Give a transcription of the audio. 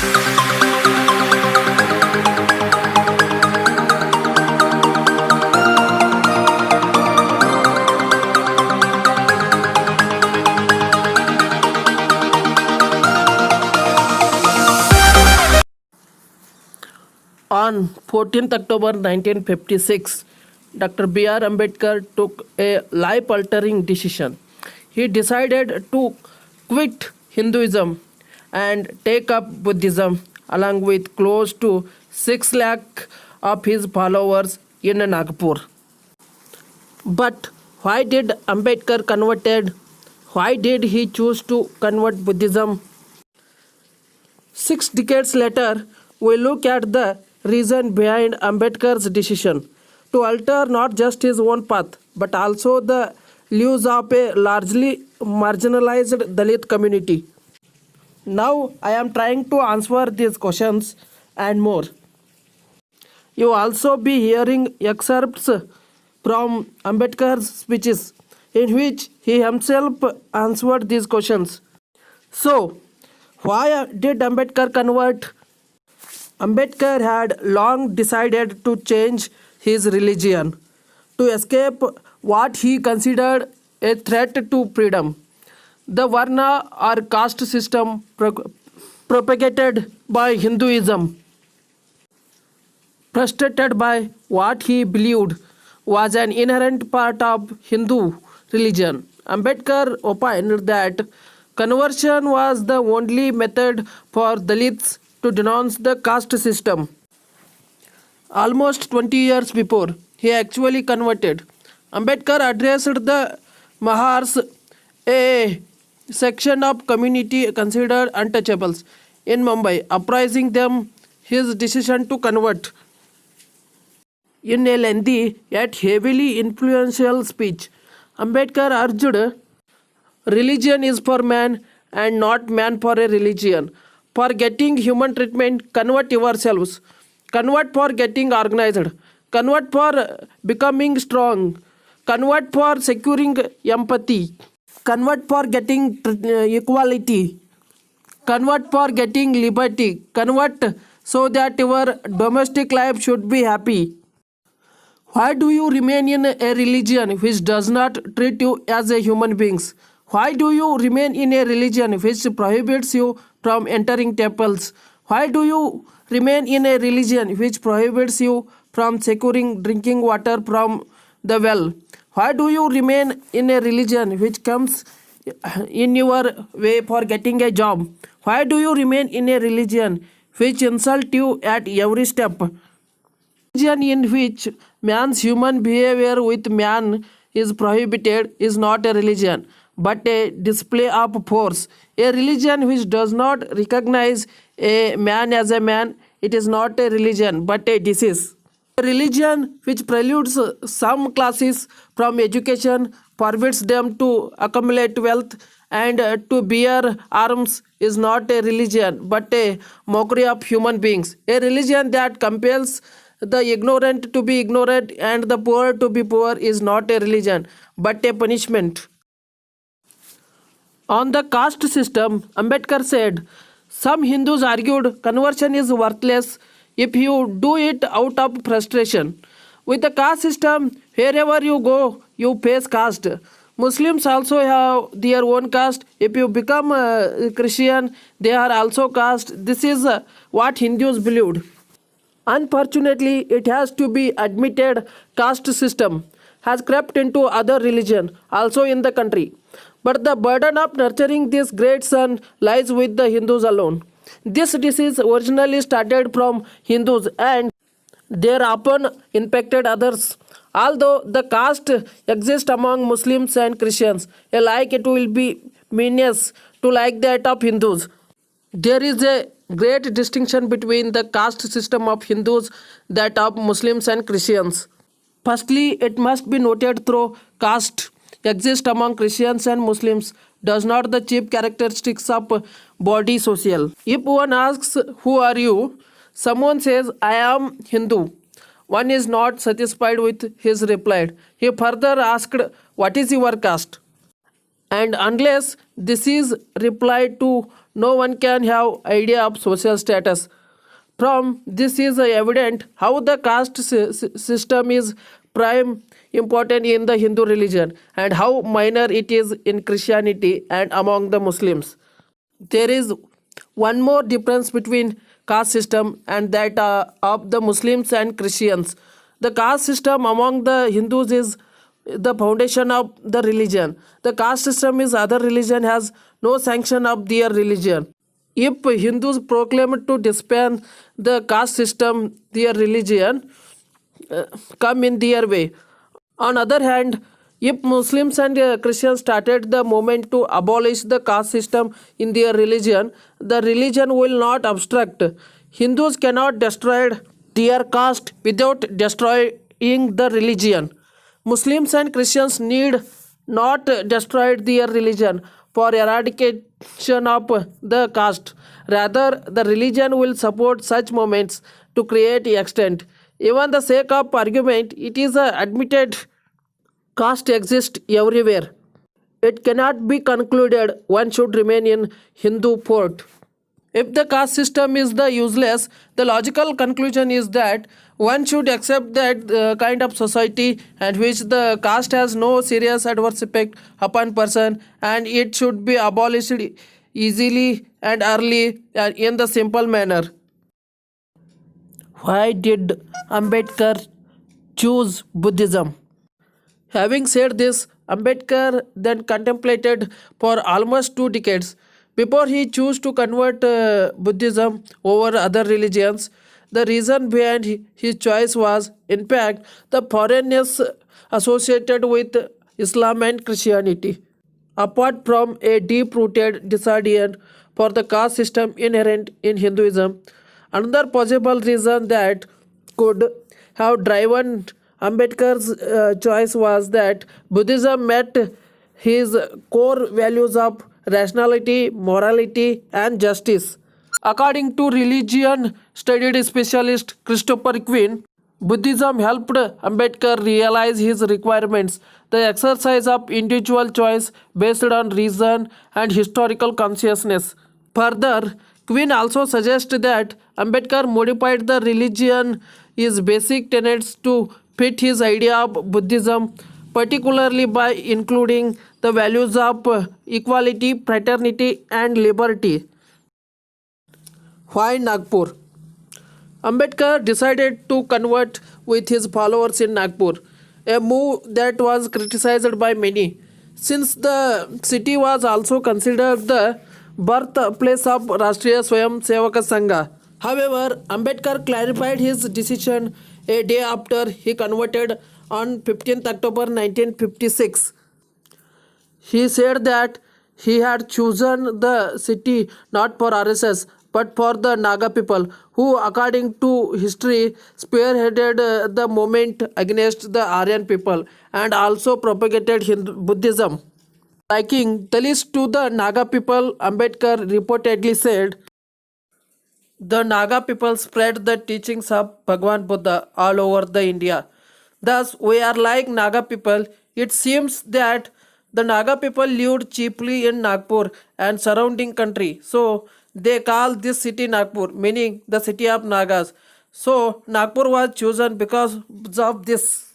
On 14th October 1956, Dr. B.R. Ambedkar took a life-altering decision. He decided to quit Hinduism and take up Buddhism along with close to 6 lakh of his followers in Nagpur. But why did Ambedkar converted? Why did he choose to convert Buddhism? 6 decades later, we look at the reason behind Ambedkar's decision to alter not just his own path but also the lives of a largely marginalized Dalit community. Now, I am trying to answer these questions and more. You also be hearing excerpts from Ambedkar's speeches in which he himself answered these questions. So, why did Ambedkar convert? Ambedkar had long decided to change his religion to escape what he considered a threat to freedom. The Varna or caste system propagated by Hinduism, frustrated by what he believed was an inherent part of Hindu religion. Ambedkar opined that conversion was the only method for Dalits to denounce the caste system. Almost 20 years before he actually converted, Ambedkar addressed the Mahars, a section of community considered untouchables in Mumbai, apprising them his decision to convert. In a lengthy yet heavily influential speech, Ambedkar urged religion is for man and not man for a religion. For getting human treatment, convert yourselves. Convert for getting organized. Convert for becoming strong. Convert for securing empathy. Convert for getting equality. Convert for getting liberty. Convert so that your domestic life should be happy. Why do you remain in a religion which does not treat you as a human beings? Why do you remain in a religion which prohibits you from entering temples? Why do you remain in a religion which prohibits you from securing drinking water from the well? Why do you remain in a religion which comes in your way for getting a job? Why do you remain in a religion which insults you at every step? Religion in which man's human behavior with man is prohibited is not a religion but a display of force. A religion which does not recognize a man as a man, it is not a religion but a disease. A religion which preludes some classes from education, forbids them to accumulate wealth and to bear arms is not a religion but a mockery of human beings. A religion that compels the ignorant to be ignorant and the poor to be poor is not a religion but a punishment. On the caste system, Ambedkar said, some Hindus argued conversion is worthless if you do it out of frustration. With the caste system, wherever you go, you face caste. Muslims also have their own caste. If you become a Christian, they are also caste. This is what Hindus believed. Unfortunately, it has to be admitted caste system has crept into other religion also in the country. But the burden of nurturing this great son lies with the Hindus alone. This disease originally started from Hindus and thereupon infected others. Although the caste exists among Muslims and Christians alike, it will be meaningless to like that of Hindus. There is a great distinction between the caste system of Hindus, that of Muslims and Christians. Firstly, it must be noted through caste exist among Christians and Muslims does not the chief characteristics of body social. If one asks, who are you? Someone says, I am Hindu. One is not satisfied with his reply. He further asked, what is your caste? And unless this is replied to no one can have idea of social status. From this is evident how the caste system is prime important in the Hindu religion and how minor it is in Christianity and among the Muslims. There is one more difference between caste system and that of the Muslims and Christians. The caste system among the Hindus is the foundation of the religion. The caste system is other religion has no sanction of their religion. If Hindus proclaim to disband the caste system, their religion come in their way. On other hand, if Muslims and Christians started the movement to abolish the caste system in their religion, the religion will not obstruct. Hindus cannot destroy their caste without destroying the religion. Muslims and Christians need not destroy their religion for eradication of the caste. Rather, the religion will support such movements to create extent. Even the sake of argument, it is admitted caste exists everywhere. It cannot be concluded one should remain in Hindu fort. If the caste system is the useless, the logical conclusion is that one should accept that kind of society and which the caste has no serious adverse effect upon person and it should be abolished easily and early and in the simple manner. Why did Ambedkar choose Buddhism? Having said this, Ambedkar then contemplated for almost 2 decades before he chose to convert Buddhism over other religions. The reason behind his choice was, in fact, the foreignness associated with Islam and Christianity. Apart from a deep rooted disdain for the caste system inherent in Hinduism, another possible reason that could have driven Ambedkar's choice was that Buddhism met his core values of rationality, morality, and justice. According to religion studied specialist Christopher Quinn, Buddhism helped Ambedkar realize his requirements, the exercise of individual choice based on reason and historical consciousness. Further, Quinn also suggests that Ambedkar modified the religion his basic tenets to fit his idea of Buddhism, particularly by including the values of equality, fraternity, and liberty. Why Nagpur? Ambedkar decided to convert with his followers in Nagpur, a move that was criticized by many, since the city was also considered the birthplace of Rashtriya Swayam Sevaka Sangha. However, Ambedkar clarified his decision a day after he converted on 15th October 1956. He said that he had chosen the city not for RSS but for the Naga people, who, according to history, spearheaded the movement against the Aryan people and also propagated Buddhism. Liking Dalits to the Naga people, Ambedkar reportedly said, the Naga people spread the teachings of Bhagwan Buddha all over the India. Thus, we are like Naga people. It seems that the Naga people lived chiefly in Nagpur and surrounding country. So, they call this city Nagpur, meaning the city of Nagas. So, Nagpur was chosen because of this.